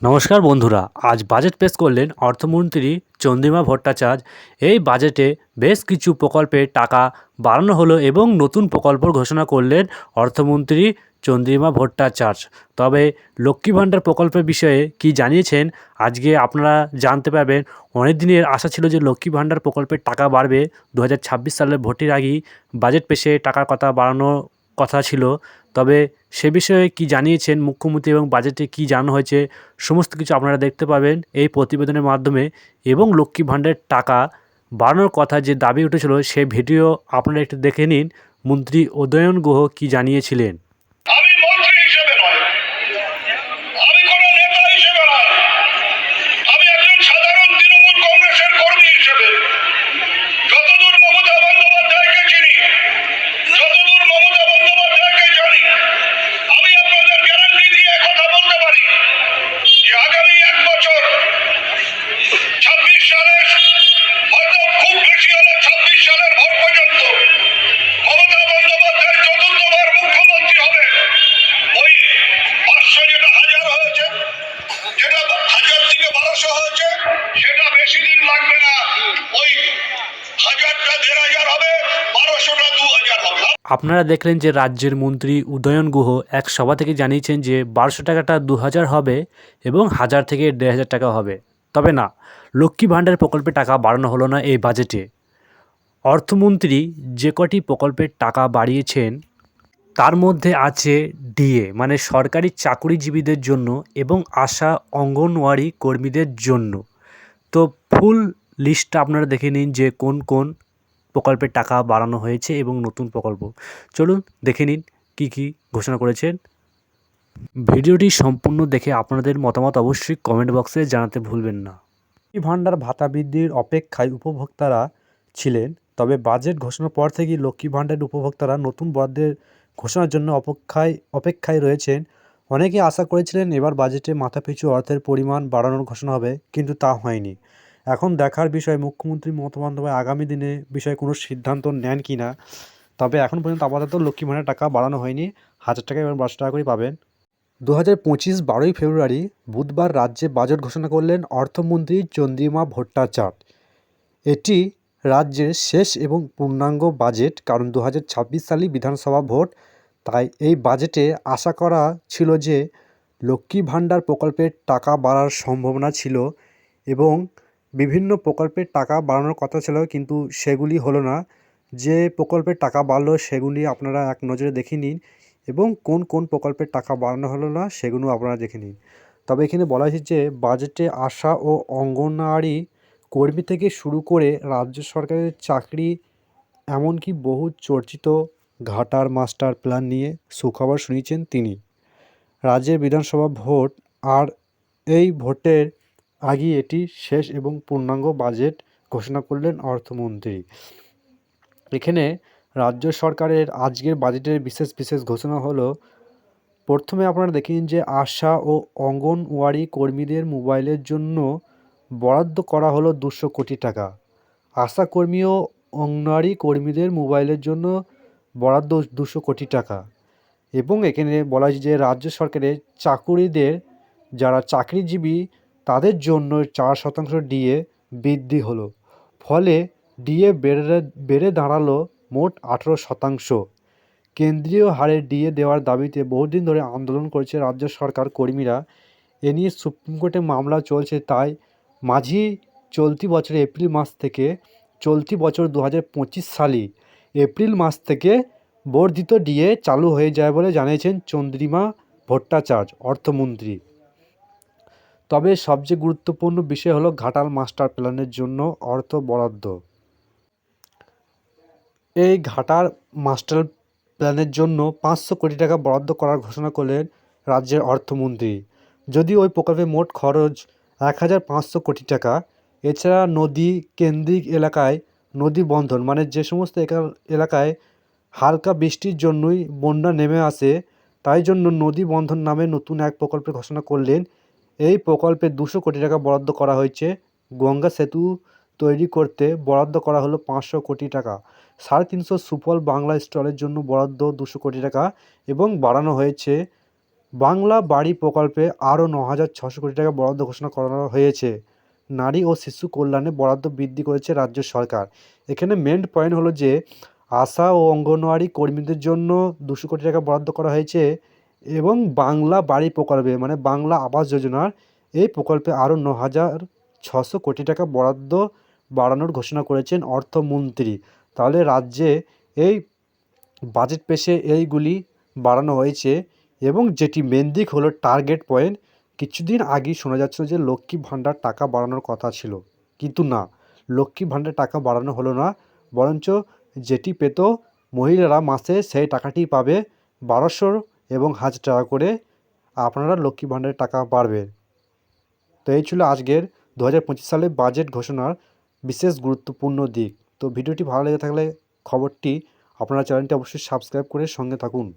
নমস্কার বন্ধুরা, আজ বাজেট পেশ করলেন অর্থমন্ত্রী চন্দ্রিমা ভট্টাচার্য। এই বাজেটে বেশ কিছু প্রকল্পে টাকা বাড়ানো হলো এবং নতুন প্রকল্প ঘোষণা করলেন অর্থমন্ত্রী চন্দ্রিমা ভট্টাচার্য। তবে লক্ষ্মী ভাণ্ডার প্রকল্পের বিষয়ে কি জানিয়েছেন আজকে আপনারা জানতে পারবেন। অনেক দিনের আশা ছিল যে লক্ষ্মী ভাণ্ডার প্রকল্পের টাকা বাড়বে, 2026 সালের ভোটের আগেই বাজেট পেশে টাকার কথা বাড়ানোর কথা ছিল। তবে সে বিষয়ে কি জানিয়েছেন মুখ্যমন্ত্রী এবং বাজেটে কি জানানো হয়েছে সমস্ত কিছু আপনারা দেখতে পাবেন এই প্রতিবেদনের মাধ্যমে। এবং লক্ষ্মী ভাণ্ডারের টাকা বাড়ানোর কথা যে দাবি উঠেছিল সে ভিডিও আপনারা একটু দেখে নিন। মন্ত্রী উদয়ন গুহ কি জানিয়েছিলেন। আমি মন্ত্রী হিসেবে নয়, আমি কোন নেতা হিসেবে নয়, আমি একজন সাধারণ তৃণমূল কংগ্রেসের কর্মী হিসেবে যতদূর মমতা বন্দ্যোপাধ্যায়কে চিনি, যতদূর মমতা বন্দ্যোপাধ্যায়কে জানি, আমি আপনাদের গ্যারান্টি দিয়ে কথা বলতে পারি যে আগামী 1 বছর 26 সালের, হয়তো খুব বেশি হলে 26 সালের ভোট পর্যন্ত মমতা বন্দ্যোপাধ্যায় চতুর্থবার মুখ্যমন্ত্রী হবে। ওই 500 যেটা হাজার হয়েছে, যেটা 1000 থেকে 1200 হয়েছে, সেটা বেশি দিন লাগবে না। ওই 1000টা 1500 হবে, 1200টা 2000 হবে। আপনারা দেখলেন যে রাজ্যের মন্ত্রী উদয়ন গুহ এক সভা থেকে জানিয়েছেন যে 1200 টাকাটা 2000 হবে এবং 1000 থেকে 1500 টাকা হবে। তবে না, লক্ষ্মী ভাণ্ডার প্রকল্পে টাকা বাড়ানো হলো না এই বাজেটে। অর্থমন্ত্রী যে কটি প্রকল্পের টাকা বাড়িয়েছেন তার মধ্যে আছে ডিএ মানে সরকারি চাকুরিজীবীদের জন্য এবং আশা অঙ্গনওয়াড়ি কর্মীদের জন্য। তো ফুল লিস্টটা আপনারা দেখে নিন যে কোন কোন প্রকল্পের টাকা বাড়ানো হয়েছে এবং নতুন প্রকল্প। চলুন দেখে নিন কী কী ঘোষণা করেছেন। ভিডিওটি সম্পূর্ণ দেখে আপনাদের মতামত অবশ্যই কমেন্ট বক্সে জানাতে ভুলবেন না। লক্ষ্মী ভাণ্ডার ভাতা বৃদ্ধির অপেক্ষায় উপভোক্তারা ছিলেন, তবে বাজেট ঘোষণার পর থেকেই লক্ষ্মী ভাণ্ডারের উপভোক্তারা নতুন বরাদ্দের ঘোষণার জন্য অপেক্ষায় রয়েছেন। অনেকে আশা করেছিলেন এবার বাজেটে মাথাপিছু অর্থের পরিমাণ বাড়ানোর ঘোষণা হবে, কিন্তু তা হয়নি। এখন দেখার বিষয় মুখ্যমন্ত্রী মমতা বন্দ্যোপাধ্যায় আগামী দিনে বিষয়ে কোনো সিদ্ধান্ত নেন কি না। তবে এখন পর্যন্ত আপাতত লক্ষ্মী ভাণ্ডারের টাকা বাড়ানো হয়নি, 1000 টাকা এবার 1200 টাকা করেই পাবেন। 2025 12ই ফেব্রুয়ারি বুধবার রাজ্যে বাজেট ঘোষণা করলেন অর্থমন্ত্রী চন্দ্রিমা ভট্টাচার্য। এটি রাজ্যের শেষ এবং পূর্ণাঙ্গ বাজেট, কারণ 2026 সালেই বিধানসভা ভোট। তাই এই বাজেটে আশা করা ছিল যে লক্ষ্মী ভাণ্ডার প্রকল্পের টাকা বাড়ার সম্ভাবনা ছিল এবং বিভিন্ন প্রকল্পের টাকা বাড়ানোর কথা ছিল, কিন্তু সেগুলি হলো না। যে প্রকল্পের টাকা বাড়লো সেগুলি আপনারা এক নজরে দেখে নিন এবং কোন কোন প্রকল্পের টাকা বাড়ানো হলো না সেগুলো আপনারা দেখে নিন। তবে এখানে বলা হয়েছে যে বাজেটে আশা ও অঙ্গনওয়াড়ি কর্মী থেকে শুরু করে রাজ্য সরকারের চাকরি, এমনকি বহু চর্চিত ঘাটার মাস্টার প্ল্যান নিয়ে সুখবর শুনিয়েছেন তিনি। রাজ্যের বিধানসভা ভোট আর এই ভোটের আগে এটি শেষ এবং পূর্ণাঙ্গ বাজেট ঘোষণা করলেন অর্থমন্ত্রী। এখানে রাজ্য সরকারের আজকের বাজেটের বিশেষ বিশেষ ঘোষণা হলো, প্রথমে আপনারা দেখে নিন যে আশা ও অঙ্গনওয়াড়ি কর্মীদের মোবাইলের জন্য বরাদ্দ করা হলো 200 কোটি টাকা। আশা কর্মী ও অঙ্গনওয়াড়ি কর্মীদের মোবাইলের জন্য বরাদ্দ 200 কোটি টাকা। এবং এখানে বলা হয়েছে যে রাজ্য সরকারের চাকুরিদের, যারা চাকরিজীবী তাদের জন্য 4% ডিএ বৃদ্ধি হলো, ফলে ডিএ বেড়ে দাঁড়ালো মোট 18%। কেন্দ্রীয় হারে ডিএ দেওয়ার দাবিতে বহুদিন ধরে আন্দোলন করেছে রাজ্য সরকার কর্মীরা। এ নিয়ে সুপ্রিম কোর্টে মামলা চলছে। তাই মাঝি চলতি বছরের এপ্রিল মাস থেকে, চলতি বছর 2025 সালে এপ্রিল মাস থেকে বর্ধিত ডিএ চালু হয়ে যায় বলে জানিয়েছেন চন্দ্রিমা ভট্টাচার্য অর্থমন্ত্রী। তবে সবচেয়ে গুরুত্বপূর্ণ বিষয় হলো ঘাটাল মাস্টার প্ল্যানের জন্য অর্থ বরাদ্দ। এই ঘাটার মাস্টার প্ল্যানের জন্য 500 কোটি টাকা বরাদ্দ করার ঘোষণা করলেন রাজ্যের অর্থমন্ত্রী। যদিও ওই প্রকল্পে মোট খরচ 1500 কোটি টাকা। এছাড়া নদী কেন্দ্রিক এলাকায় নদী বন্ধন মানে যে সমস্ত এলাকায় হালকা বৃষ্টির জন্যই বন্যা নেমে আসে, তাই জন্য নদী বন্ধন নামে নতুন এক প্রকল্পের ঘোষণা করলেন। এই প্রকল্পে 200 কোটি টাকা বরাদ্দ করা হয়েছে। গঙ্গা সেতু তৈরি করতে বরাদ্দ করা হলো 500 কোটি টাকা। 350 সুফল বাংলা স্টলের জন্য বরাদ্দ 200 কোটি টাকা এবং বাড়ানো হয়েছে বাংলা বাড়ি প্রকল্পে আরও 9,600 কোটি টাকা বরাদ্দ ঘোষণা করা হয়েছে। নারী ও শিশু কল্যাণে বরাদ্দ বৃদ্ধি করেছে রাজ্য সরকার। এখানে মেন পয়েন্ট হলো যে আশা ও অঙ্গনওয়াড়ি কর্মীদের জন্য 200 কোটি টাকা বরাদ্দ করা হয়েছে এবং বাংলা বাড়ি প্রকল্পে মানে বাংলা আবাস যোজনার এই প্রকল্পে আরও 9,600 কোটি টাকা বরাদ্দ বাড়ানোর ঘোষণা করেছেন অর্থমন্ত্রী। তাহলে রাজ্যে এই বাজেট পেশে এইগুলি বাড়ানো হয়েছে এবং যেটি মেন দিক হলো টার্গেট পয়েন্ট। কিছুদিন আগেই শোনা যাচ্ছিল যে লক্ষ্মী ভাণ্ডার টাকা বাড়ানোর কথা ছিল, কিন্তু না, লক্ষ্মী ভাণ্ডার টাকা বাড়ানো হলো না, বরঞ্চ যেটি পেত মহিলারা মাসে সেই টাকাটি পাবে 1,200 এবং 1,000 টাকা করে আপনারা লক্ষ্মী ভাণ্ডারের টাকা পাবেন। তো এই ছিল আজকের 2025 সালের বাজেট ঘোষণার বিশেষ গুরুত্বপূর্ণ দিক। তো ভিডিওটি ভালো লেগে থাকলে খবরটি আপনারা চ্যানেলটি অবশ্যই সাবস্ক্রাইব করে সঙ্গে থাকুন।